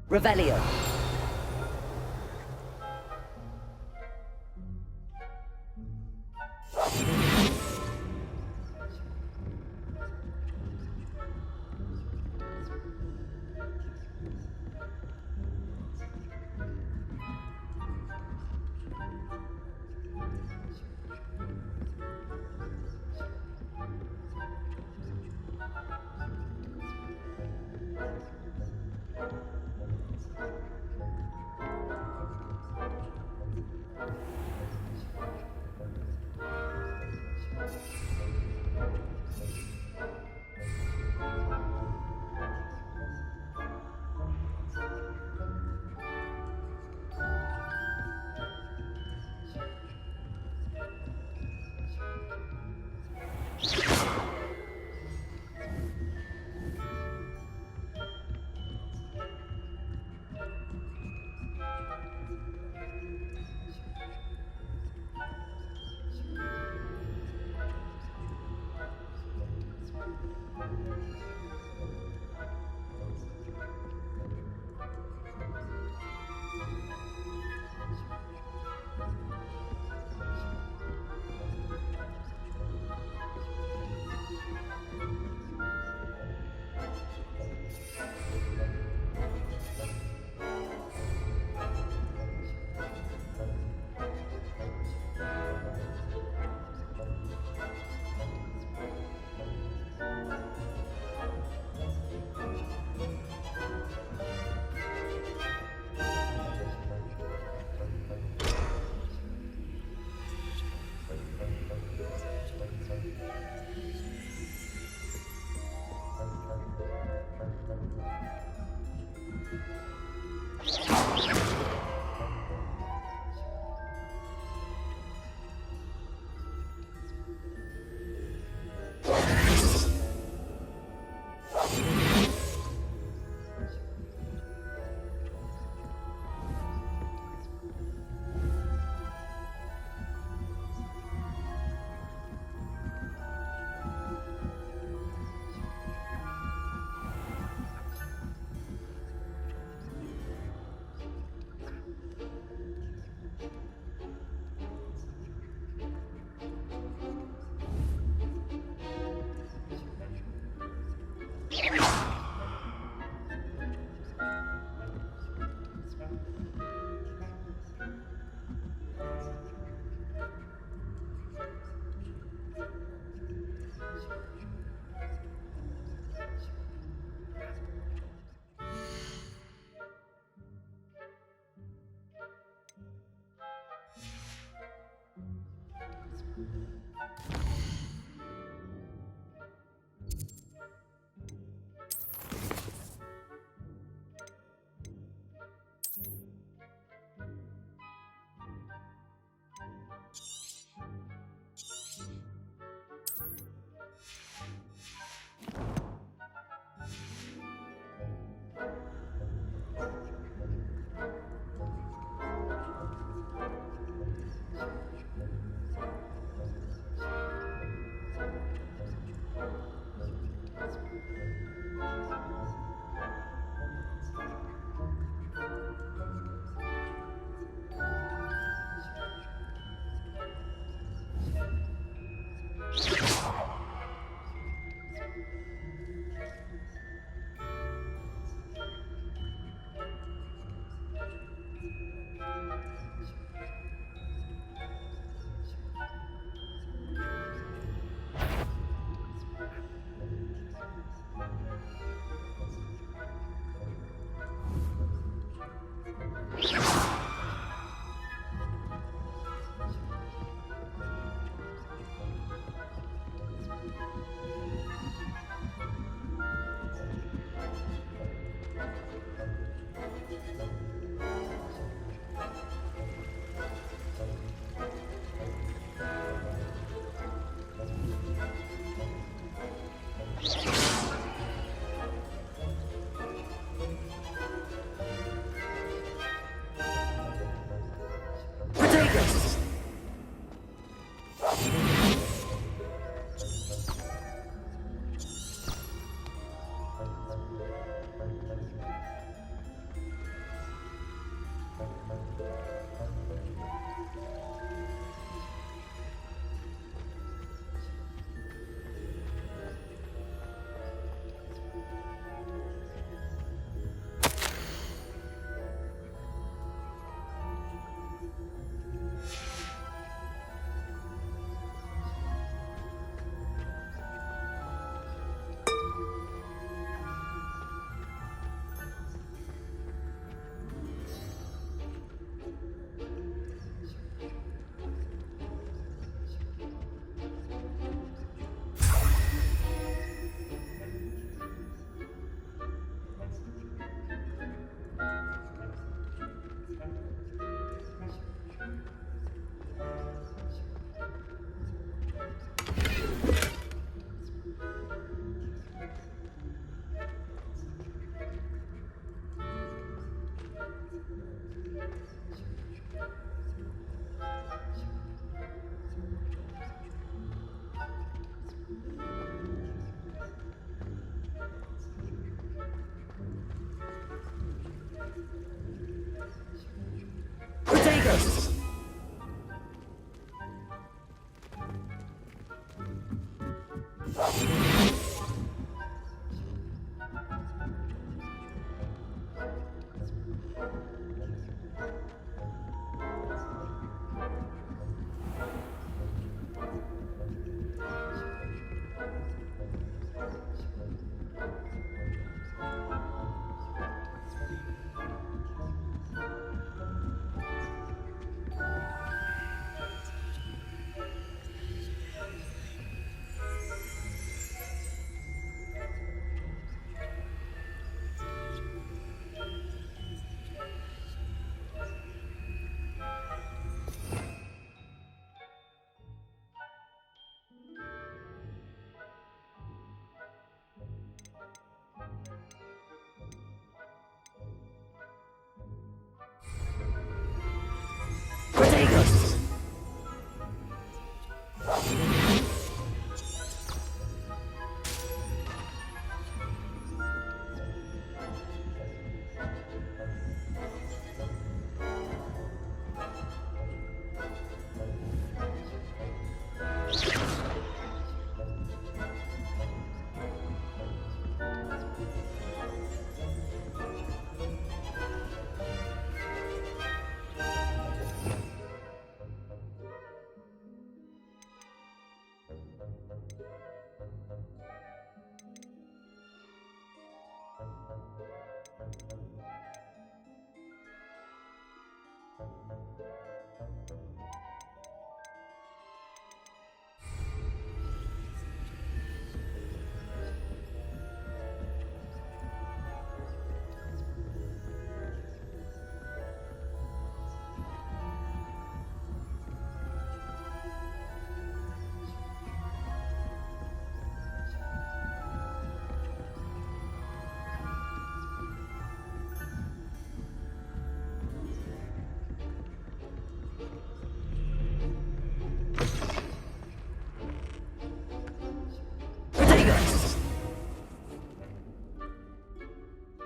Revelio.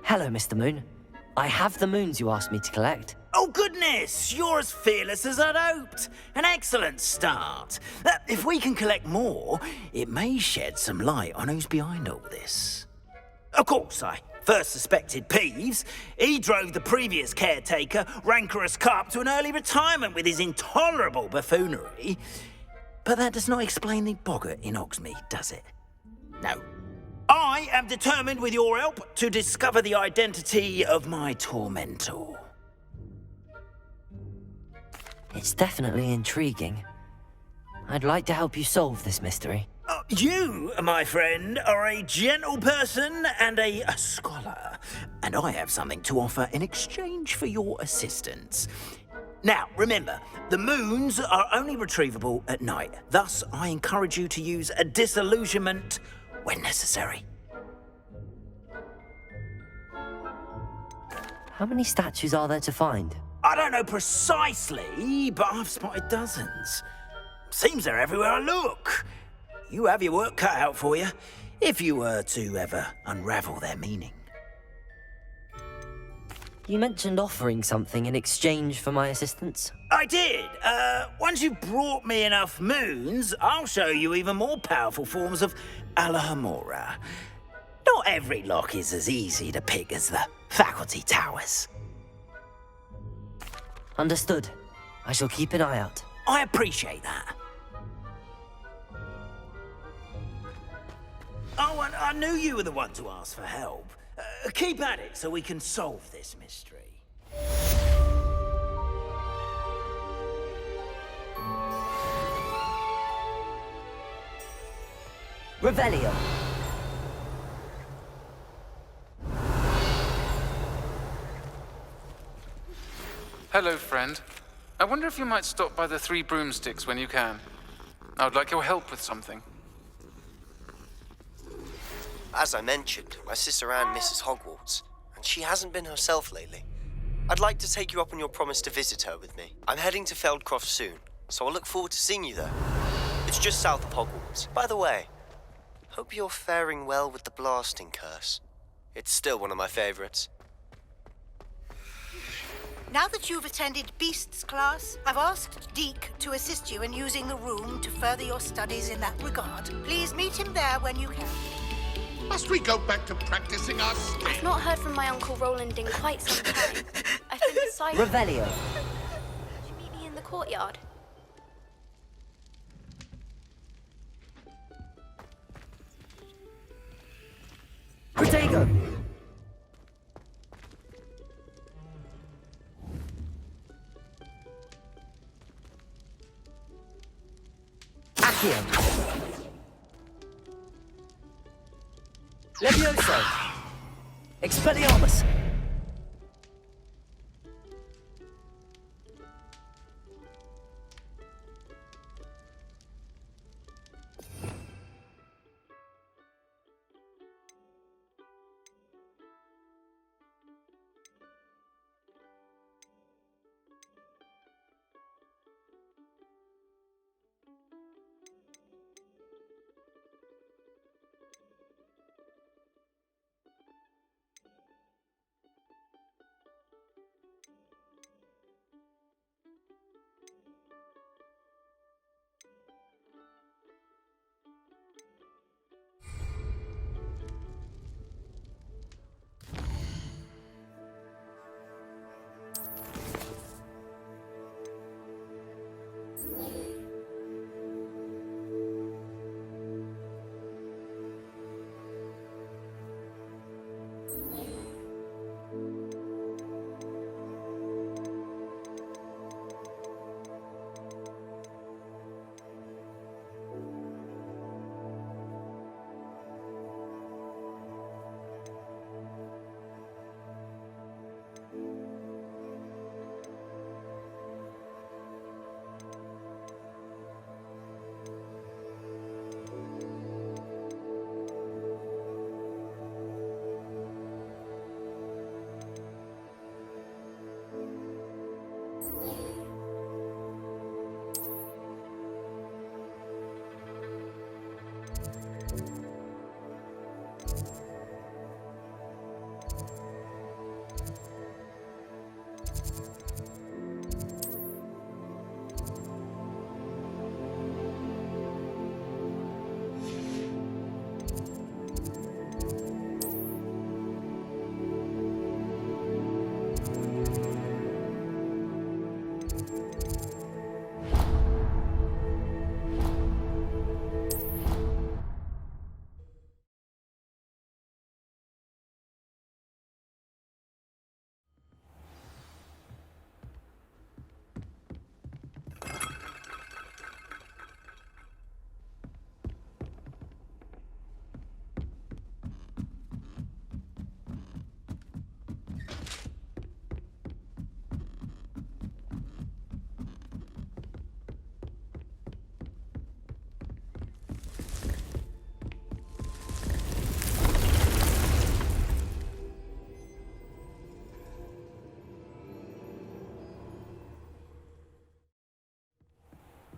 Hello, Mr. Moon. I have the moons you asked me to collect. Oh, goodness! You're as fearless as I'd hoped. An excellent start. If we can collect more, it may shed some light on who's behind all this. Of course, I first suspected Peeves. He drove the previous caretaker, Rancorous Carp, to an early retirement with his intolerable buffoonery. But that does not explain the boggart in Hogsmeade, does it? No. I am determined, with your help, to discover the identity of my tormentor. It's definitely intriguing. I'd like to help you solve this mystery. You, my friend, are a gentle person and a scholar, and I have something to offer in exchange for your assistance. Now, remember, the moons are only retrievable at night. Thus, I encourage you to use a disillusionment when necessary. How many statues are there to find? I don't know precisely, but I've spotted dozens. Seems they're everywhere I look. You have your work cut out for you, if you were to ever unravel their meaning. You mentioned offering something in exchange for my assistance. I did. Once you've brought me enough moons, I'll show you even more powerful forms of Alahamora. Not every lock is as easy to pick as the faculty towers. Understood. I shall keep an eye out. I appreciate that. Oh, and I knew you were the one to ask for help. Keep at it so we can solve this mystery. Revelio. Hello, friend. I wonder if you might stop by the Three Broomsticks when you can. I would like your help with something. As I mentioned, my sister Anne misses Hogwarts, and she hasn't been herself lately. I'd like to take you up on your promise to visit her with me. I'm heading to Feldcroft soon, so I'll look forward to seeing you there. It's just south of Hogwarts. By the way, hope you're faring well with the blasting curse. It's still one of my favorites. Now that you've attended Beasts class, I've asked Deke to assist you in using the room to further your studies in that regard. Please meet him there when you can. Must we go back to practicing our spin? I've not heard from my Uncle Roland in quite some time. I've been deciding... Revelio. Could you meet me in the courtyard? Protego! Accio! Levioso! Expelliarmus!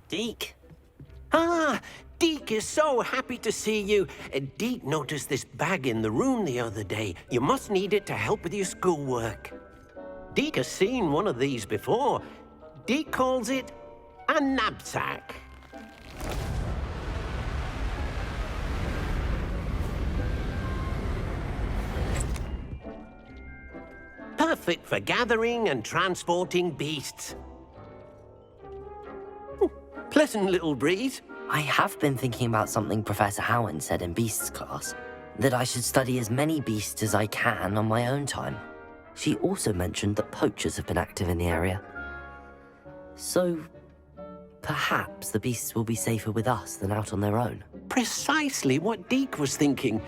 Deke? Ah, Deke is so happy to see you. Deke noticed this bag in the room the other day. You must need it to help with your schoolwork. Deke has seen one of these before. Deke calls it a knapsack. Perfect for gathering and transporting beasts. Pleasant little breeze. I have been thinking about something Professor Howard said in Beasts class, that I should study as many beasts as I can on my own time. She also mentioned that poachers have been active in the area. So, perhaps the beasts will be safer with us than out on their own. Precisely what Deke was thinking.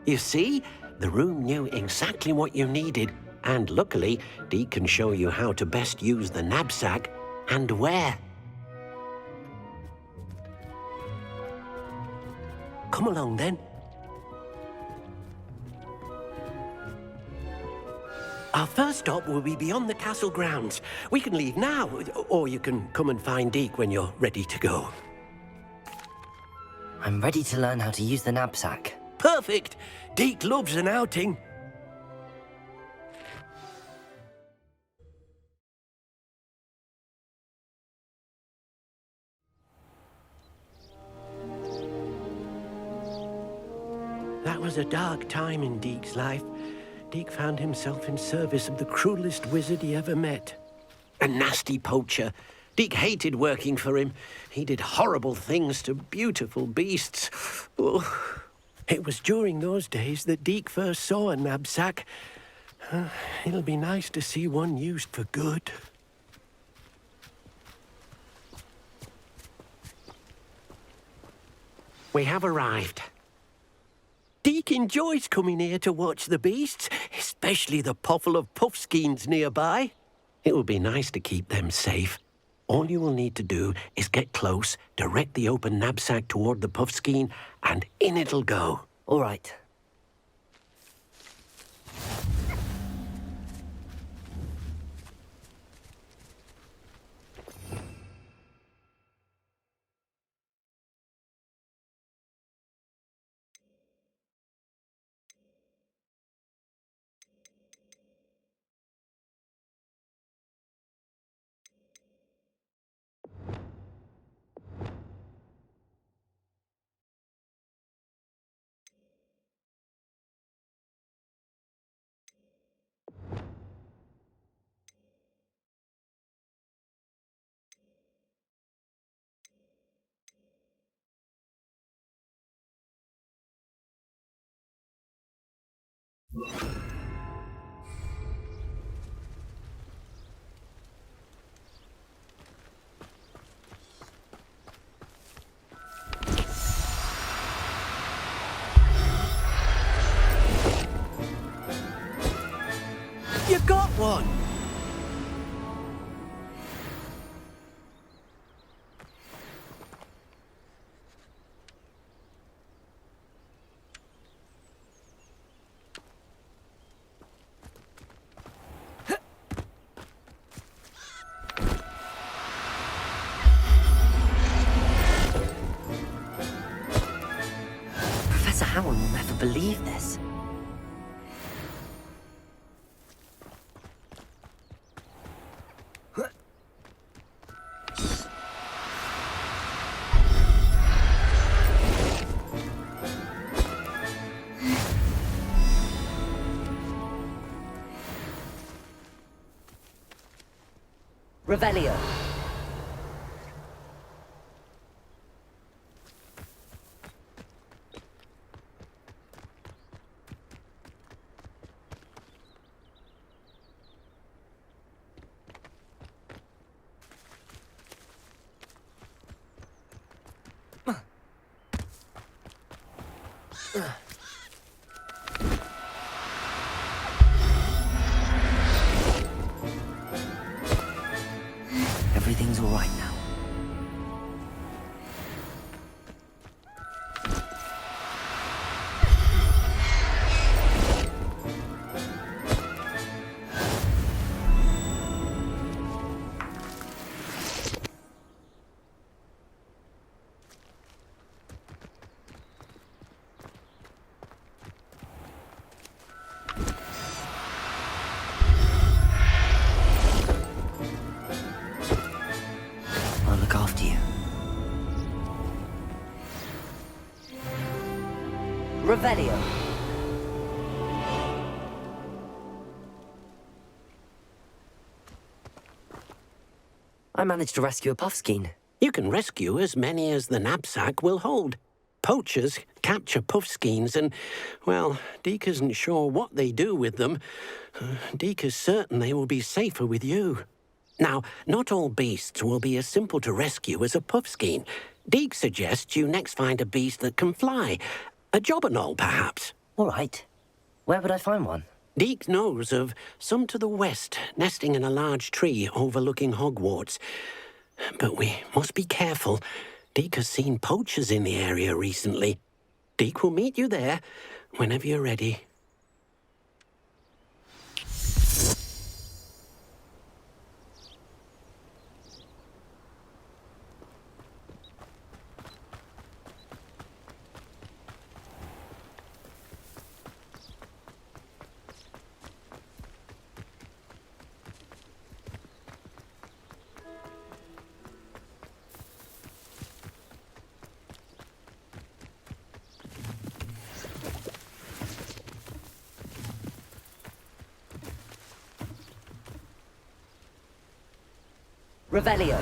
You see, the room knew exactly what you needed, and luckily, Deke can show you how to best use the knapsack and where. Come along, then. Our first stop will be beyond the castle grounds. We can leave now, or you can come and find Deke when you're ready to go. I'm ready to learn how to use the knapsack. Perfect! Deke loves an outing. That was a dark time in Deke's life. Deke found himself in service of the cruelest wizard he ever met. A nasty poacher. Deke hated working for him. He did horrible things to beautiful beasts. Oh. It was during those days that Deke first saw a knapsack. It'll be nice to see one used for good. We have arrived. Deke enjoys coming here to watch the beasts, especially the puffle of puffskeins nearby. It will be nice to keep them safe. All you will need to do is get close, direct the open knapsack toward the puffskein, and in it'll go. All right. You got one! Professor Howard will never believe this. Revelio. Everything's all right now. I'll look after you. Revelio. I managed to rescue a puffskein. You can rescue as many as the knapsack will hold. Poachers capture puffskeins and, well, Deke isn't sure what they do with them. Deke is certain they will be safer with you. Now, not all beasts will be as simple to rescue as a puffskein. Deke suggests you next find a beast that can fly. A jobberknoll, perhaps. All right. Where would I find one? Deke knows of some to the west, nesting in a large tree overlooking Hogwarts. But we must be careful. Deke has seen poachers in the area recently. Deke will meet you there whenever you're ready. Revelio.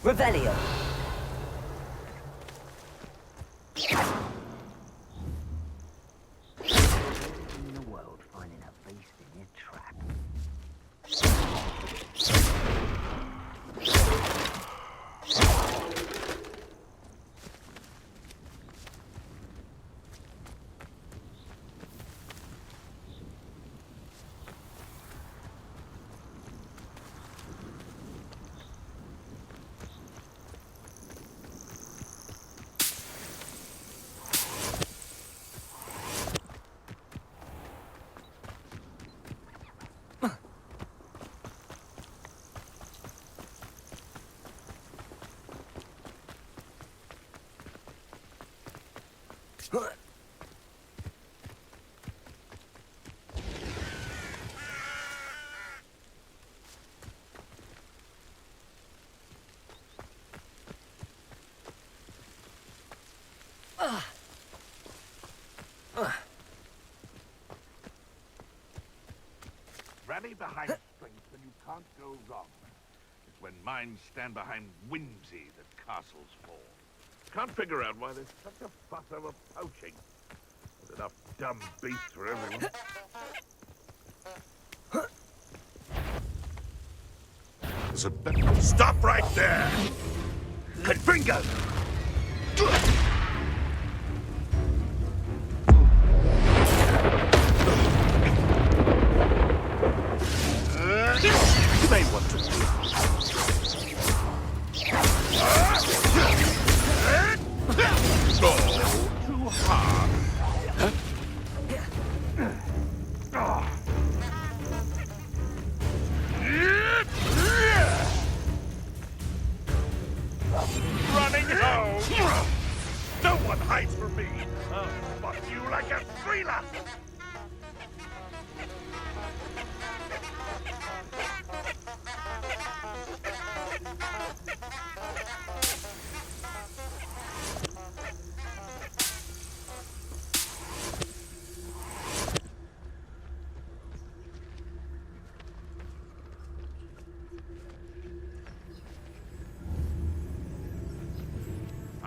Revelio. In the world, finding a beast in your trap. Rally behind strength and you can't go wrong. It's when minds stand behind whimsy that castles fall. Can't figure out why there's such a fuss over poaching. There's enough dumb beasts for everyone. There's a better... Stop right there! Confringo! You may want to... Oh, too hard. Running home! No one hides from me! I'll spot you like a thriller!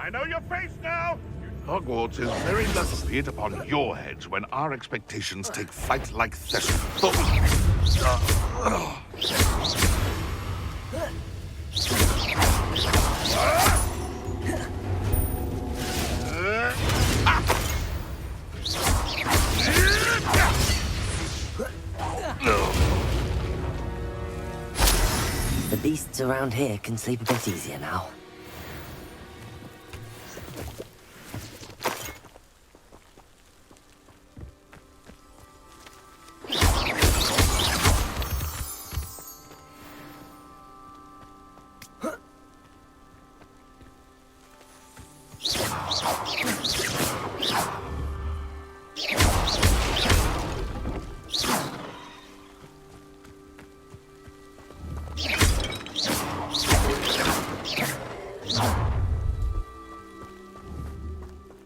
I know your face now! Hogwarts is very lucky to be it upon your heads when our expectations take flight like Thespian. The beasts around here can sleep a bit easier now.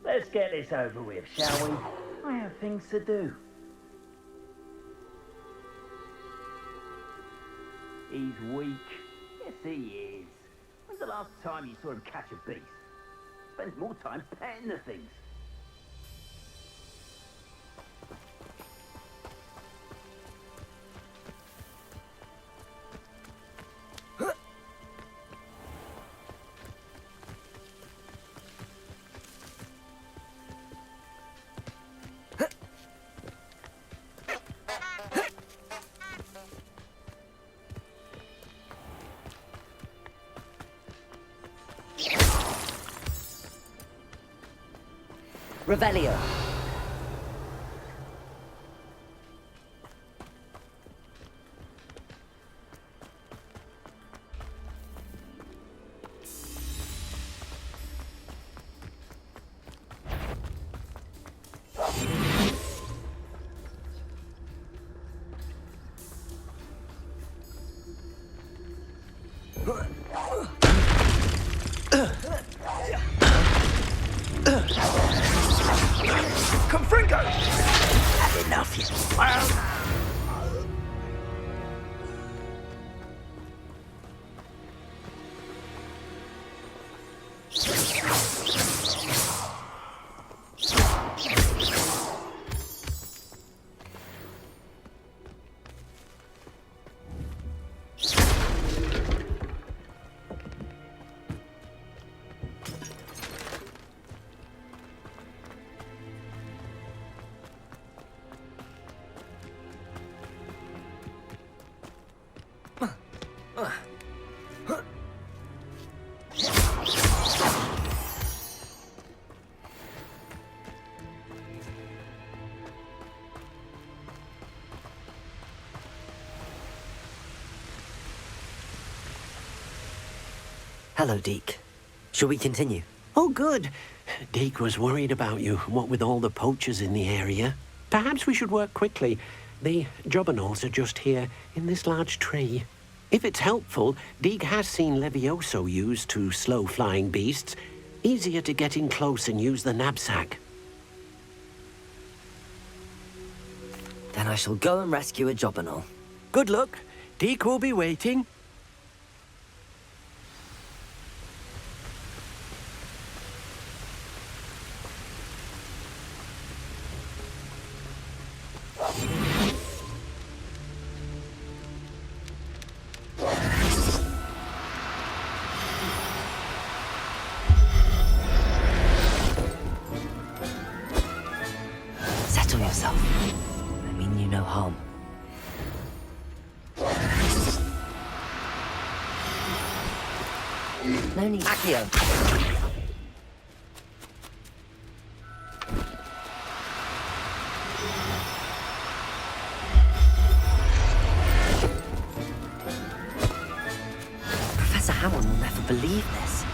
Let's get this over with, shall we? I have things to do. He's weak. Yes, he is. When's the last time you saw him catch a beast? Spends more time petting the things. Revelio. Confringo! Had enough, you clown! Hello, Deke. Shall we continue? Oh, good. Deke was worried about you, what with all the poachers in the area. Perhaps we should work quickly. The jobberknolls are just here, in this large tree. If it's helpful, Deke has seen Levioso used to slow flying beasts. Easier to get in close and use the knapsack. Then I shall go and rescue a jobberknoll. Good luck. Deke will be waiting. Settle yourself. I mean you no harm. No need. Accio. Professor Hammond will never believe this.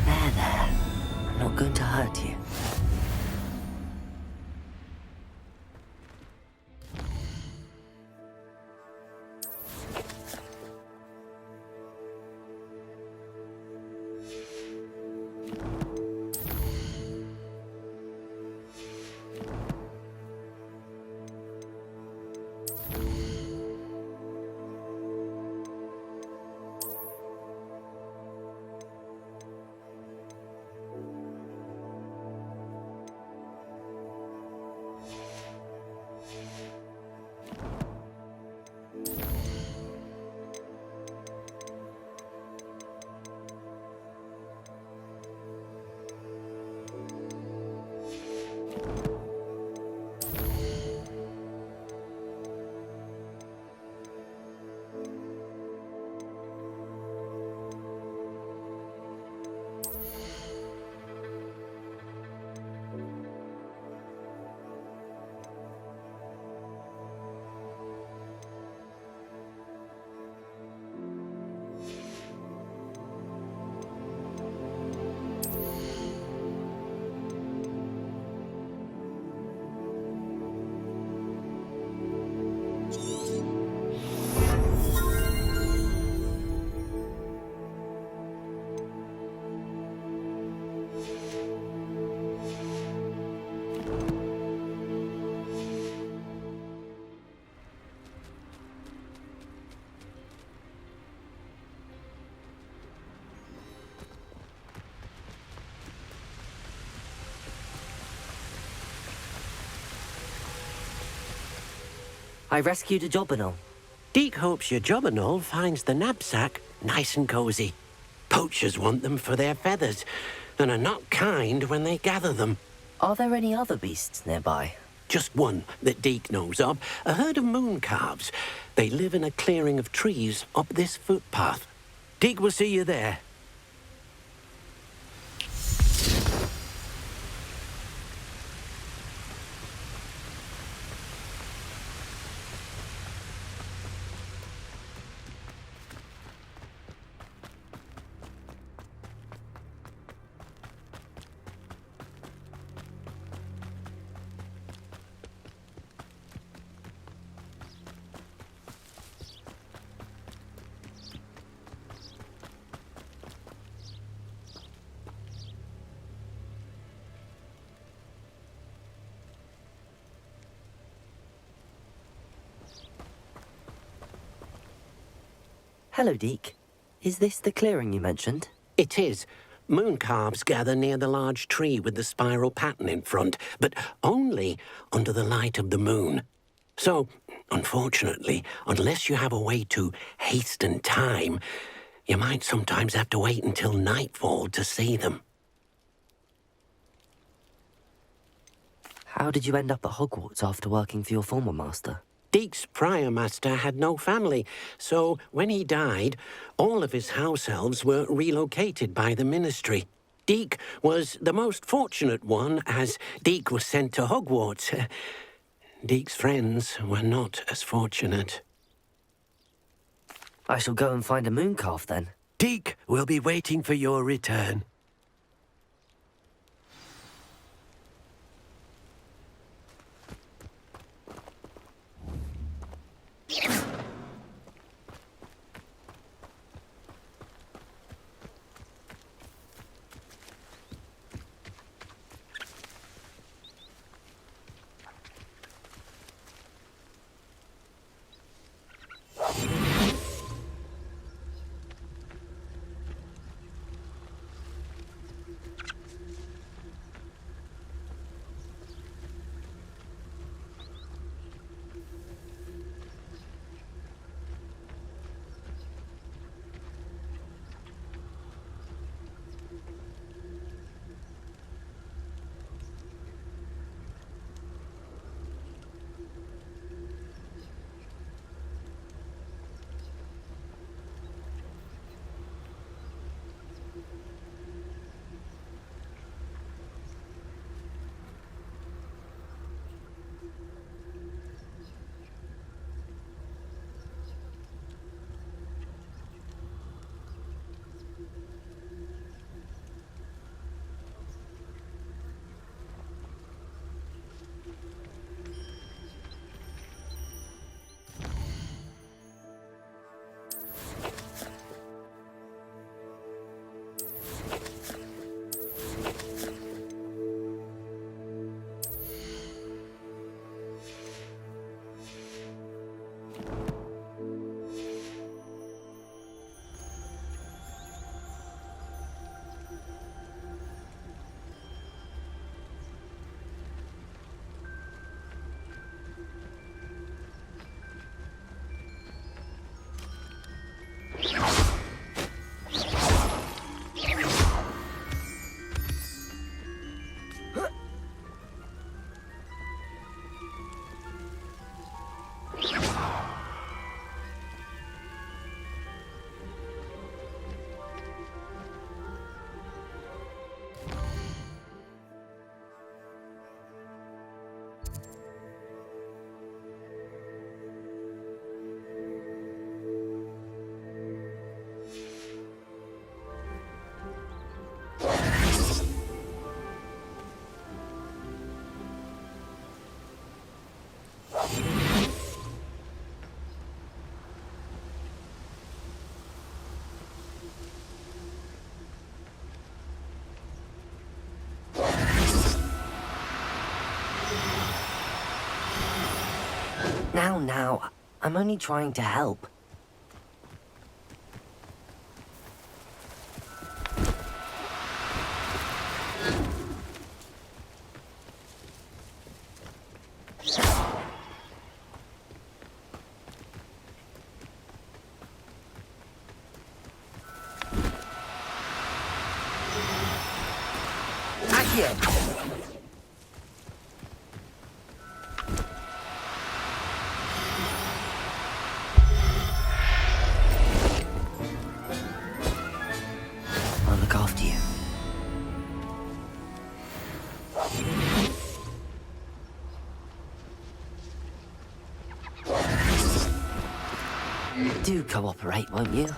There. I'm not going to hurt you. I rescued a jobberknoll. Deke hopes your jobberknoll finds the knapsack nice and cozy. Poachers want them for their feathers, and are not kind when they gather them. Are there any other beasts nearby? Just one that Deke knows of, a herd of moon calves. They live in a clearing of trees up this footpath. Deke will see you there. Hello, Deke. Is this the clearing you mentioned? It is. Moon calves gather near the large tree with the spiral pattern in front, but only under the light of the moon. So, unfortunately, unless you have a way to hasten time, you might sometimes have to wait until nightfall to see them. How did you end up at Hogwarts after working for your former master? Deke's prior master had no family, so when he died, all of his house elves were relocated by the ministry. Deke was the most fortunate one, as Deke was sent to Hogwarts. Deke's friends were not as fortunate. I shall go and find a moon calf then. Deke will be waiting for your return. Now, I'm only trying to help. Accio! I'll look after you. Do cooperate, won't you?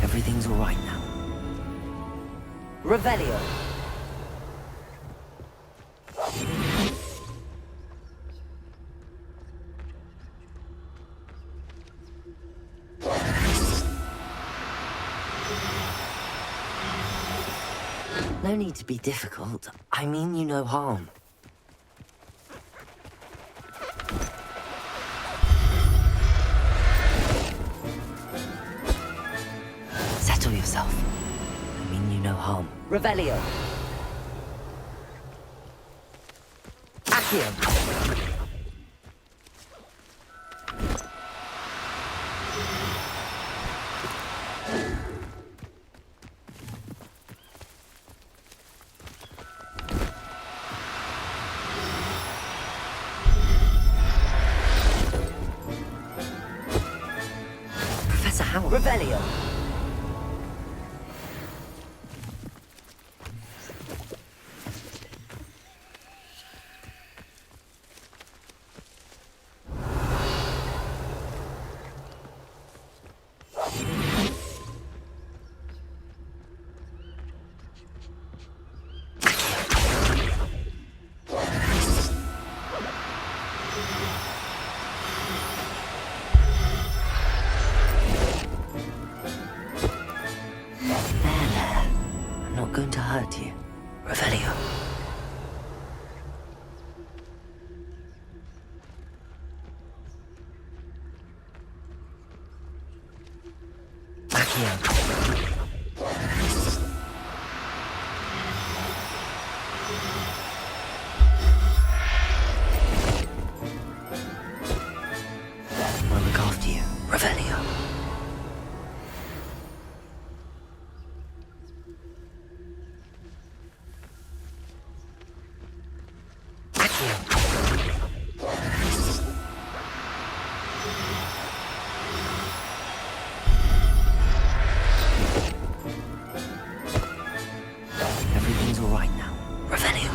Everything's all right now. Revelio. No need to be difficult. I mean you no harm. Settle yourself. I mean you no harm. Revelio. Accio. Professor Howard. Revelio. I'm not going to hurt you. Revelio. Accio. I'll look after you. Revelio. Everything's all right now. Revelio.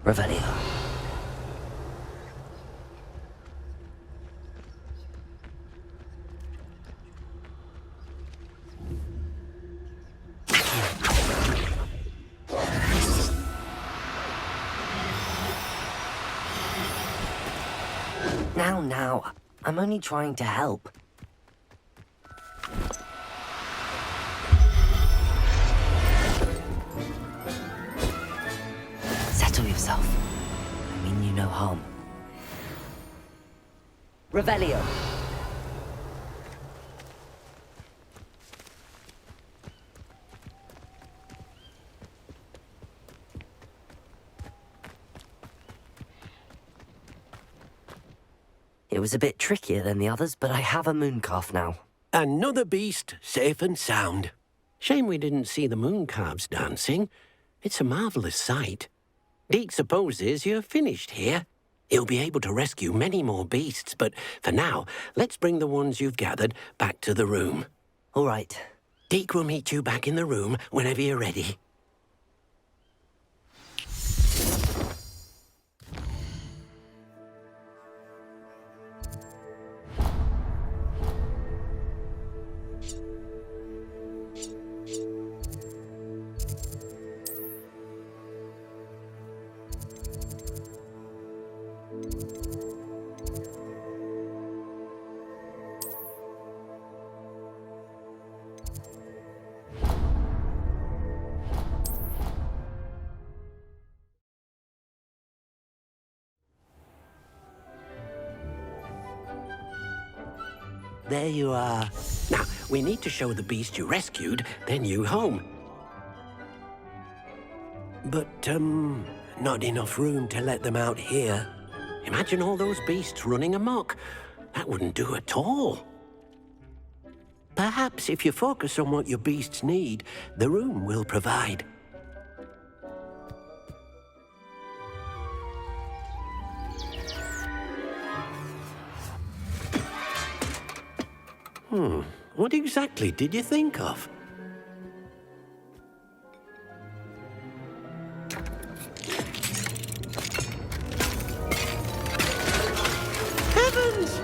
Revelio. Now, I'm only trying to help. Settle yourself. I mean you no no harm. Revelio. It was a bit trickier than the others, but I have a mooncalf now. Another beast, safe and sound. Shame we didn't see the mooncalves dancing. It's a marvellous sight. Deke supposes you're finished here. He'll be able to rescue many more beasts, but for now, let's bring the ones you've gathered back to the room. All right. Deke will meet you back in the room whenever you're ready. There you are. Now, we need to show the beast you rescued their new home. But, not enough room to let them out here. Imagine all those beasts running amok. That wouldn't do at all. Perhaps if you focus on what your beasts need, the room will provide. What exactly did you think of? Heavens!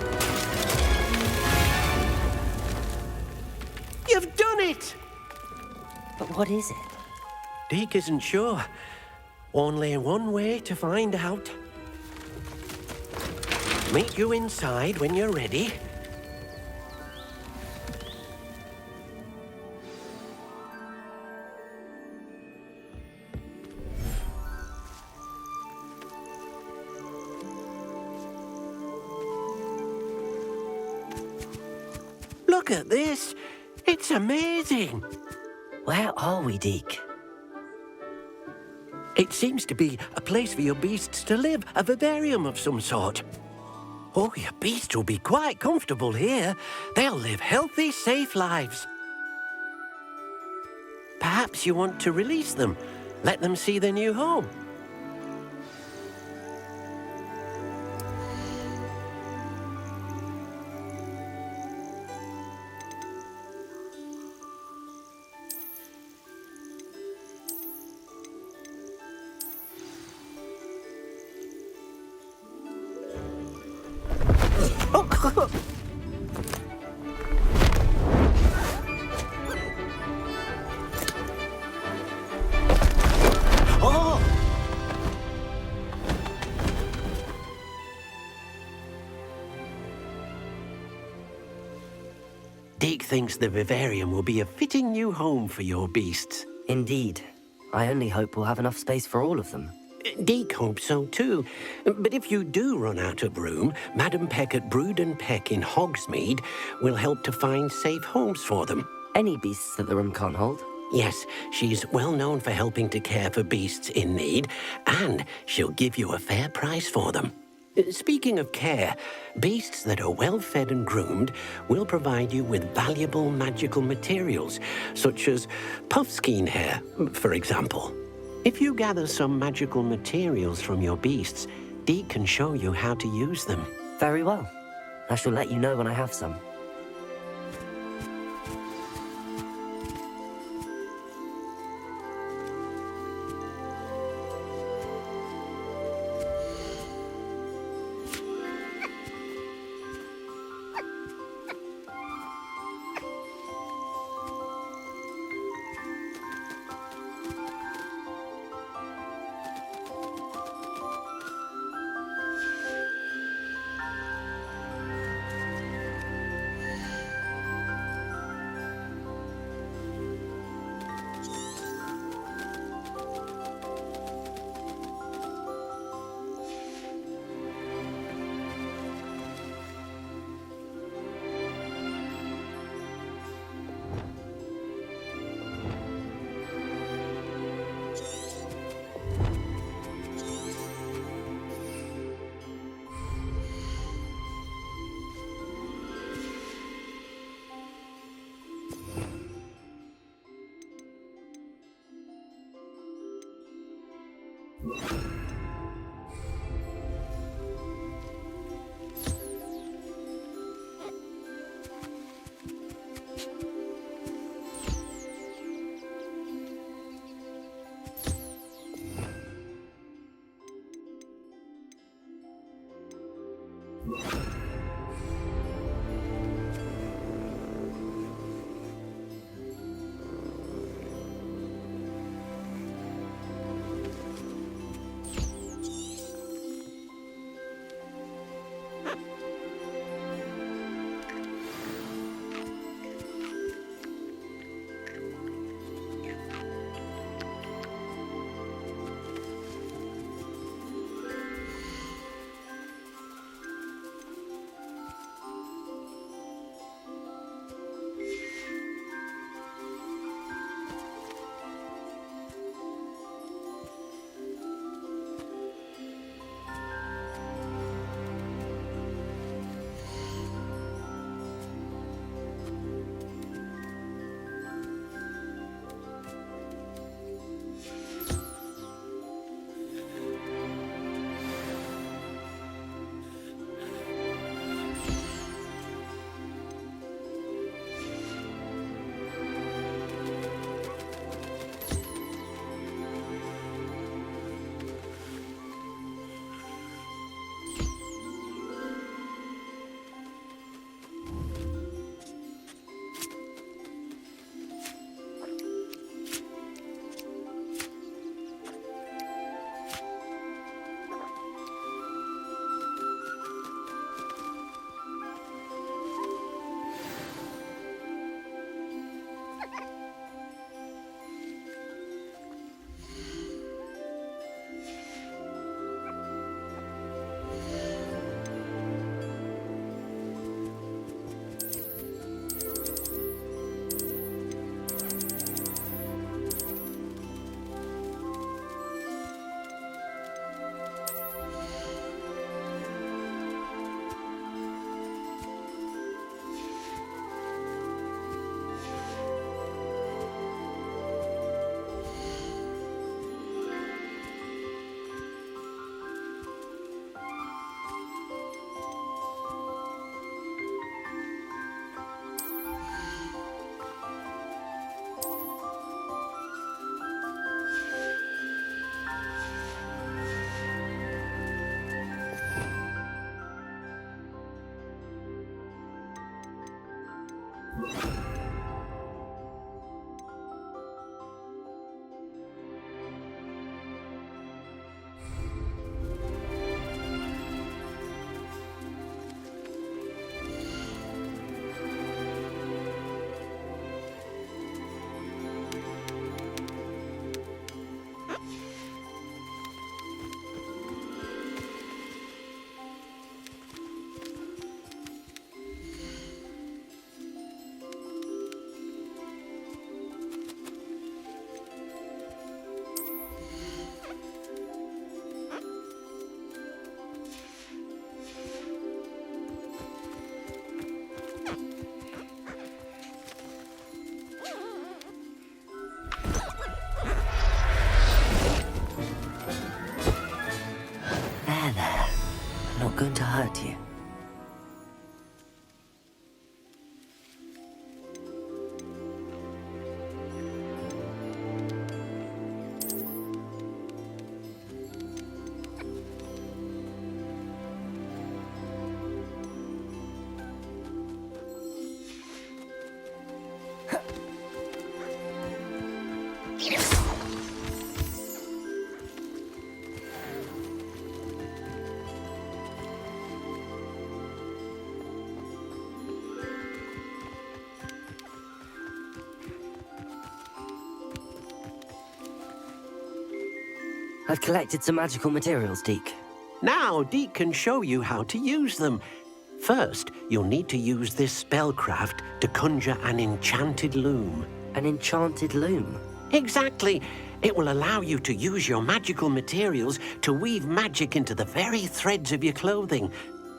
You've done it! But what is it? Deke isn't sure. Only one way to find out. Meet you inside when you're ready. Look at this. It's amazing. Where are we, Deke? It seems to be a place for your beasts to live, a vivarium of some sort. Oh, your beasts will be quite comfortable here. They'll live healthy, safe lives. Perhaps you want to release them, let them see their new home. Deke thinks the vivarium will be a fitting new home for your beasts. Indeed. I only hope we'll have enough space for all of them. Deke hopes so too. But if you do run out of room, Madam Peck at Brood and Peck in Hogsmeade will help to find safe homes for them. Any beasts that the room can't hold? Yes, she's well known for helping to care for beasts in need, and she'll give you a fair price for them. Speaking of care, beasts that are well fed and groomed will provide you with valuable magical materials, such as puffskein hair, for example. If you gather some magical materials from your beasts, Deke can show you how to use them. Very well. I shall let you know when I have some. Not going to hurt you. I've collected some magical materials, Deke. Now, Deke can show you how to use them. First, you'll need to use this spellcraft to conjure an enchanted loom. An enchanted loom? Exactly. It will allow you to use your magical materials to weave magic into the very threads of your clothing,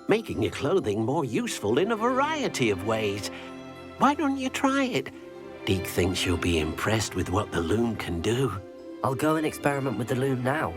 making your clothing more useful in a variety of ways. Why don't you try it? Deke thinks you'll be impressed with what the loom can do. I'll go and experiment with the loom now.